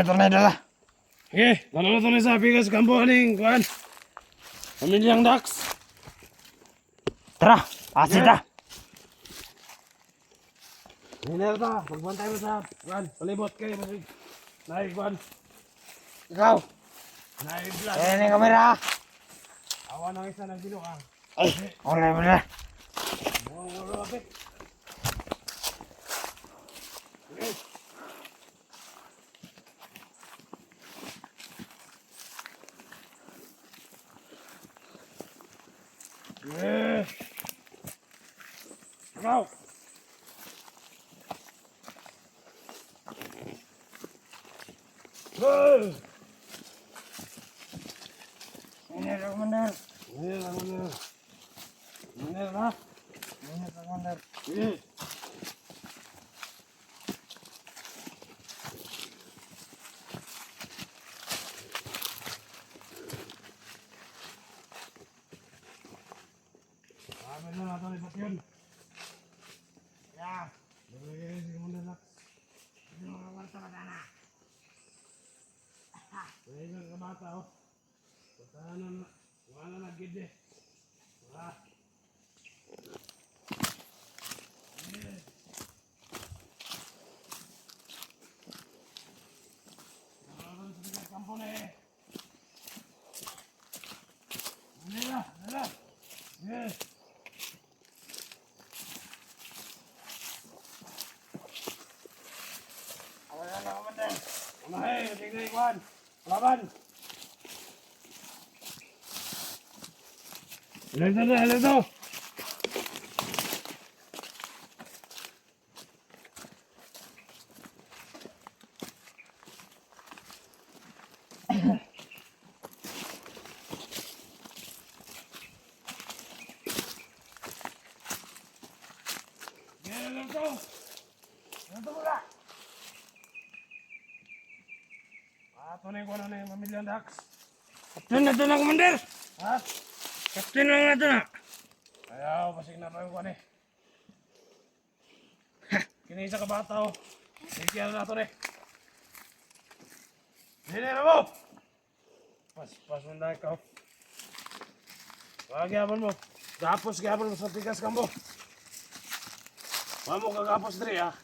ito na dala. Okay, dala na ito na sa Pikas Kampo aning kuan. Pamilyang Dax. Tara, asin ta. Hinel ta, magbantay mo sa kuan, palibot kay masig. Naay kuan. Ikaw. Naay vlog. Kaya ni kamera. Awan ang isa ng dilo ah. Ay, wala mo na. Wala apit. Okay. Ikaw. Ini dah komandan. Ini lah mana? Ini lah. Ini komandan. Ini. Amin na natin lipat yun. Ya. Lagay si Commander Lax. Ini mga kwarta ka na. Lagay ka kabata oh. Patahanan na. Wala na gid eh. Ah. Wala na komandan. Amahay, tingnan ikuan. Laban. Halito. Halito mo na. Tunay ko na yung pamilyang Dax. Kapten na ito na komandan. Ha? Kapten lang na ito na. Ayaw, pasig na pa yung kuwan eh. Kinisa ka bata oh. Sige na ito eh. Hindi na mo! Pas mo na ikaw. Gagapon mo. Gapos mo sa Pikas Kampo. Wala mo kagapos diri ha.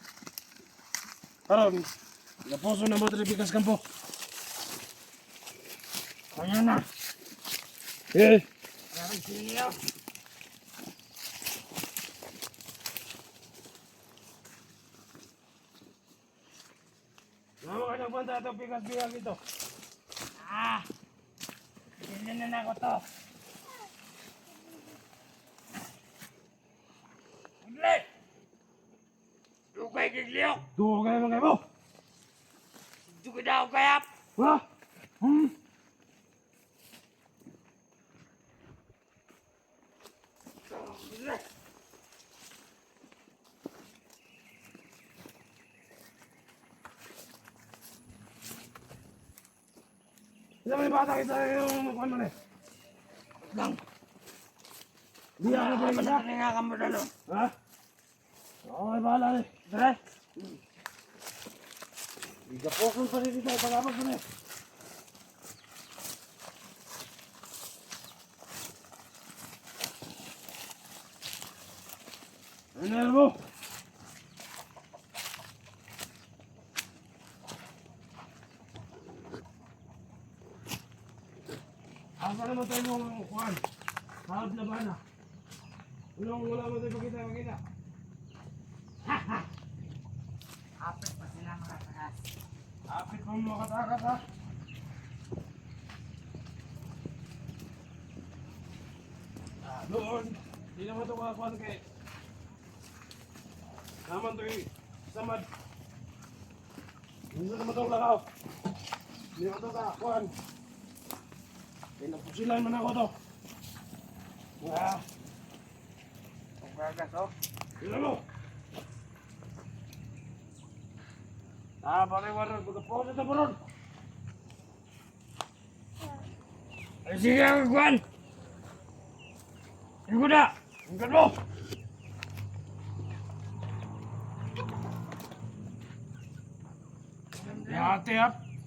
Karon, gaposo na mo diri Pikas Kampo. Kaya na. Eh. Kaya siniyo. Wala mo ka nagbanta ito Pikas ito. Hindi na ako to. Udli! Dugay gigliyok. Duwa kayo mga mo. Dugay daw kayap. Ha? Udli! Isa may bata kita yung ano na eh. Lang. Di ako pa rin Basta nga kamo dalo. ha? Okay, bahala eh. Dre. Igapokan pa rin dito, pag-abot mo na eh. Ano mo? Asa naman tayo mong kuhan? Harap na ba na? Wala mo tayo pakita. Apit pa sila makatakas. Apit mo makatakas ha? Doon. Hindi naman ito kakakuhan kay. Naman ito yung samad. Hindi naman ito lakaw. Hindi naman ito kakakuhan. Pinapusilan man ako to. Kung gagas oh. Tignan mo. Baliwaran. Pagkaposa ito po ron. Ay sige ang kwan. Ikaw na. Tingnan mo. Hati-hati.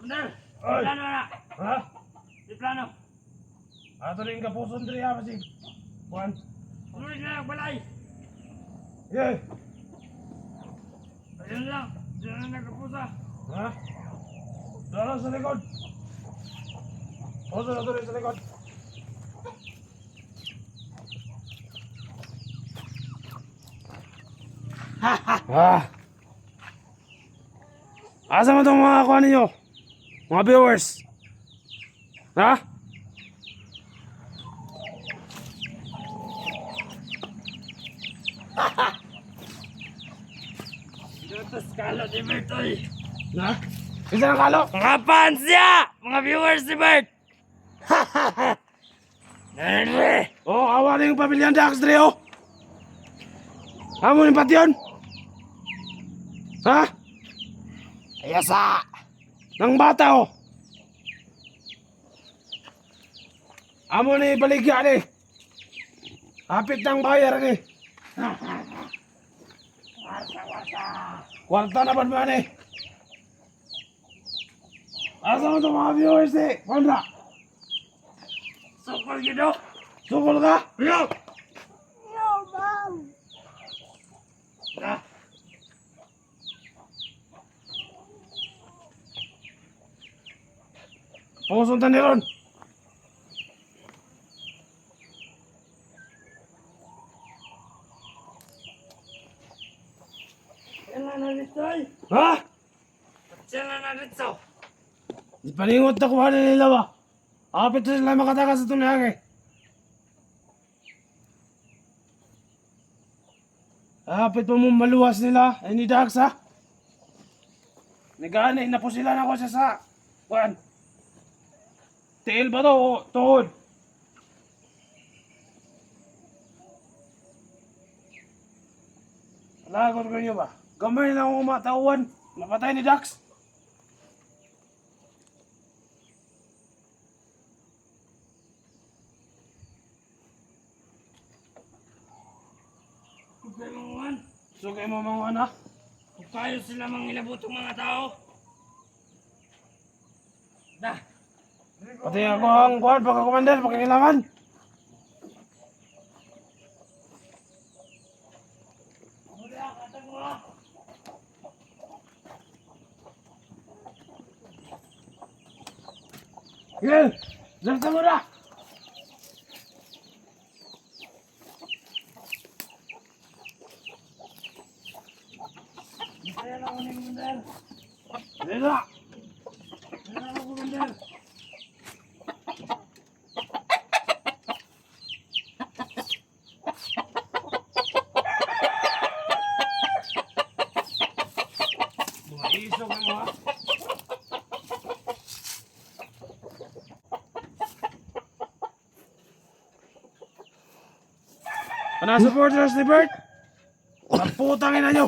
Commander! Oy. Plano na! Ha? Di plano! Ato rin ka puson diri ha masig. Kuan. Tuloy na ang balay! Yeah. Ayun lang! Diyan na nagkapusa! Ha? Dala sa likod. Puson ato rin sa likod. Ah. Asa mo itong mga kuha ninyo? Mga viewers? Ha? Dito sa kalo ni Bert, oy! Na? Isa ng kalo? Mga fans niya! Mga viewers ni Bert! Nere! Oh, awa na yung pamilya ng Dax, Dre, oh. Amo yung pati yun? Ha? Ayasa! Nang bata, oh. Amo na ibaligya, ni. Hapit ng bayar, ni. Kwarta na ba naman, eh? Asa mo itong mga viewers, eh? Kondra, Sokol gitu! sukol ka? Yo! Yo, Mom! Na! Pusuntan ni Ron. Yan na dito, oy! Ha? Yan na dito! Paningot na kuha na nila ba? Hapit na sila makatakas sa tunay, eh. Hapit pa mo maluwas nila, ay ni Dax, ha? Nag-aanay na po sila na ko siya sa... Kuan? Tiil ba to o tuhod? Lagot ko niyo ba? Gamay na akong umatawan. Napatay ni Dax. Kaya mga So kayo mo mga anak? kung kayo sila mangilabutong mga tao. Da! Pati ako ang kuhan, pagkakommander, pagkakilangan. Muli ang katag mo! Gil! Lagta mo na! Kaya lang uling Commander! Dila! Kaya lang ako Commander! Mga isog ang mga. Ano supporters ni Bert? Naputang ina nyo!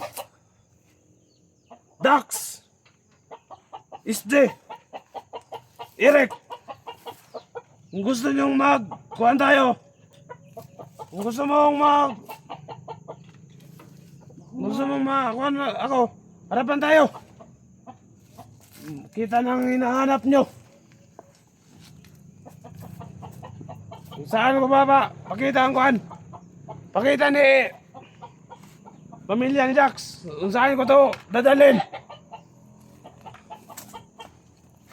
Dax! Isde! Eric! Kung gusto nyong kuhan tayo. Kung gusto mong gusto mong kuhan ako. Harapan tayo. Kita nang hinahanap nyo. Kung saan ko baba, pakita ang kuhan. Pakita ni pamilya ni Dax. Kung saan ko to dadalhin.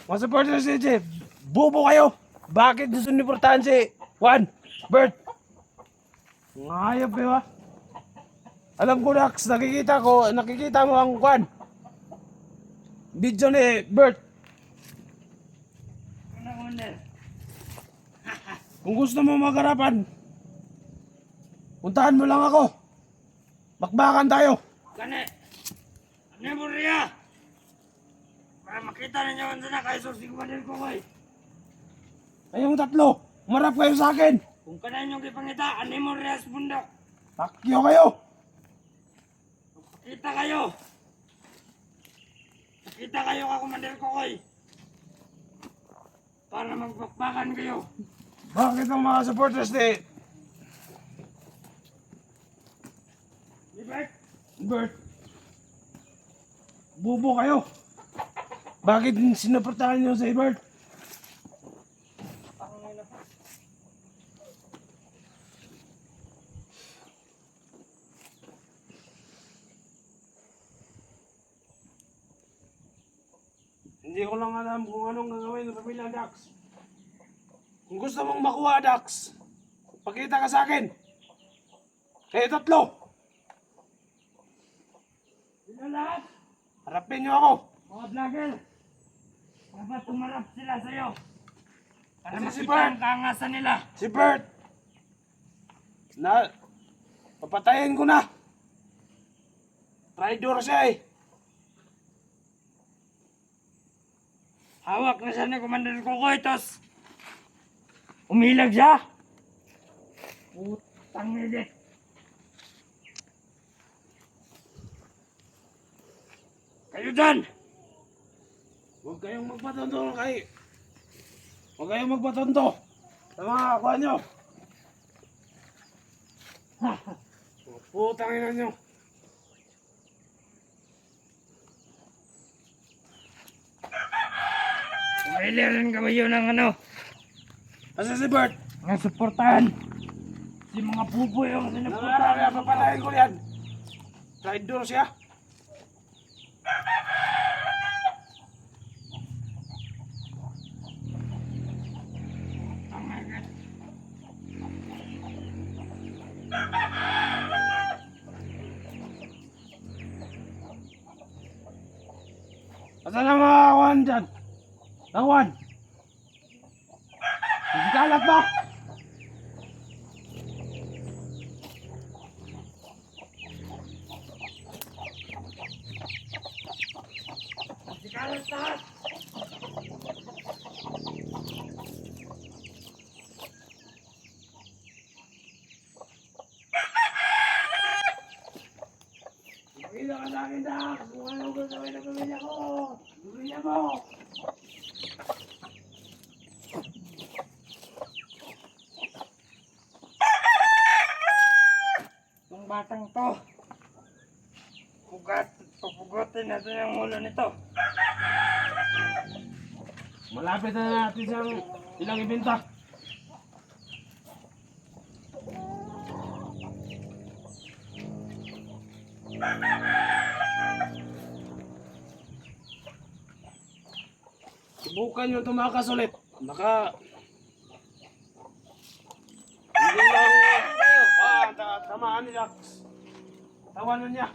Mga supporters ni Jeff, bubo kayo. Bakit gusto ni portahan si Juan, Bert? Ngayop kayo ha. Alam ko Dax, nakikita mo ang Juan. Video ni Bert. Ano Commander? Kung gusto mo magarapan, puntahan mo lang ako. Bakbakan tayo. Kane! Ano yung burya? Para makita ninyo kung saan na kayo si Commander Kokoy. Kayong tatlo, umarap kayo sa akin. Kung kanan yung kipangita, ano mo rin sa bundok? Pakyo kayo. Kita kayo! Kita kayo ka Commander Kokoy! Para magbakbakan kayo! Bakit ang mga supporters ni Di Bert? Bert? Bubo kayo. Bakit sinuportahan niyo si Bert? Hindi ko lang alam kung anong gagawin ng pamilya Dax. Kung gusto mong makuha Dax, pakita ka sa akin. Kayo tatlo. Sila lahat, Harapin niyo ako. mga vlogger. Dapat tumarap sila sa'yo. Para Kasi si makita Bert. ang kaangasan nila. Si Bert. Papatayin ko na. Traitor siya eh. Hawak na siya ni Commander Kukoy, tos umilag siya. Putang nila. Kayo dyan! Huwag kayong magpatondo kay... Huwag kayong magpatondo sa mga kakuha nyo. Putang ina nyo. Pumili rin kayo ng ano, Kasi si Bert. ng suportahan. Si mga pupo yung sinuportahan. Kaya papatayin ko yan. Traitor siya. Asan ang mga kawan dyan? Kawan! Hindi kalat ba? Sikalat lahat! Pakita ka sa akin, Dax, kung ano gagawin ng pamilya ko. Pamilya mo. Itong batang to, pupugutin natin ang ulo nito. Malapit na natin siyang ilang ibinta. Subukan nyo tumakas ulit. Baka... Hindi lang... tamaan ni Dax. Tawanan niya.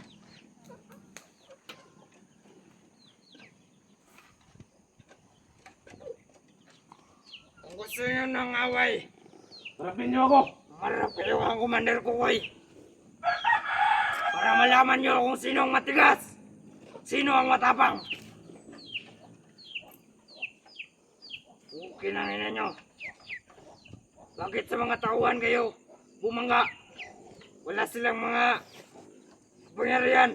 Kung gusto nyo ng away, Harapin niyo ako. marap kayo ang Commander Kukoy. Para malaman nyo kung sino ang matigas, sino ang matapang. Okay na ina nyo. Bakit sa mga tauhan kayo bumangga? Wala silang mga pangyarihan.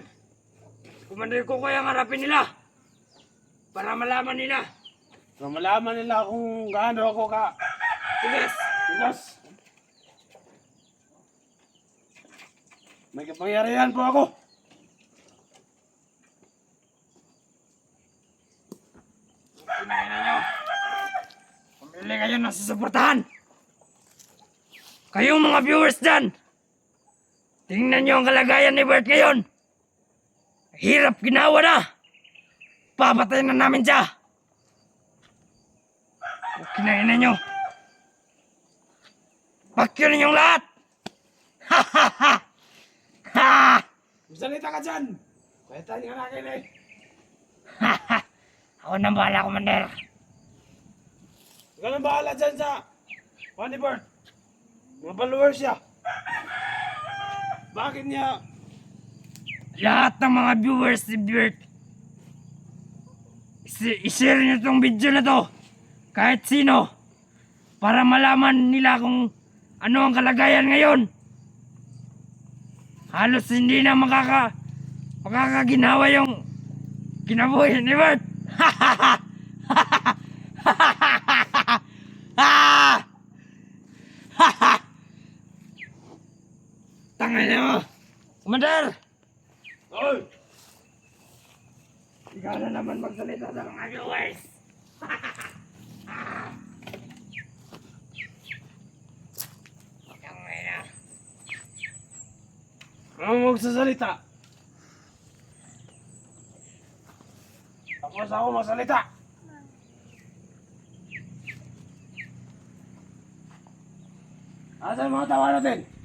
Commander Kukoy ang harapin nila. Para malaman nila. So, malaman nila kung gaano ako ka... Tigas! Tigas. May kapangyarihan po ako. Kinain na nyo. Pumili kayo ng susuportahan. Kayong mga viewers dyan. Tingnan nyo ang kalagayan ni Bert ngayon. Hirap ginawa na. Papatayin na namin siya. Kinain na nyo. Pakyo ninyong lahat. Ha ha ha. Ha. Salita ka dyan. Kwenta niya na akin eh. Ha ha. Ako nang bahala, Commander. Ikaw nang bahala dyan sa... Funny Bird. Mga followers siya. Bakit niya... Lahat ng mga viewers ni Bert, i-share nyo tong video na to. Kahit sino. Para malaman nila kung ano ang kalagayan ngayon. Halos hindi na makakaginawa yung kinabuhi ni Bert. Ha ha ha. Ha ha. Tangay na mo. Commander! Oy! Ikaw na naman magsalita sa mga viewers. Ano magsasalita? Tapos ako magsalita. Asan mga tawa natin?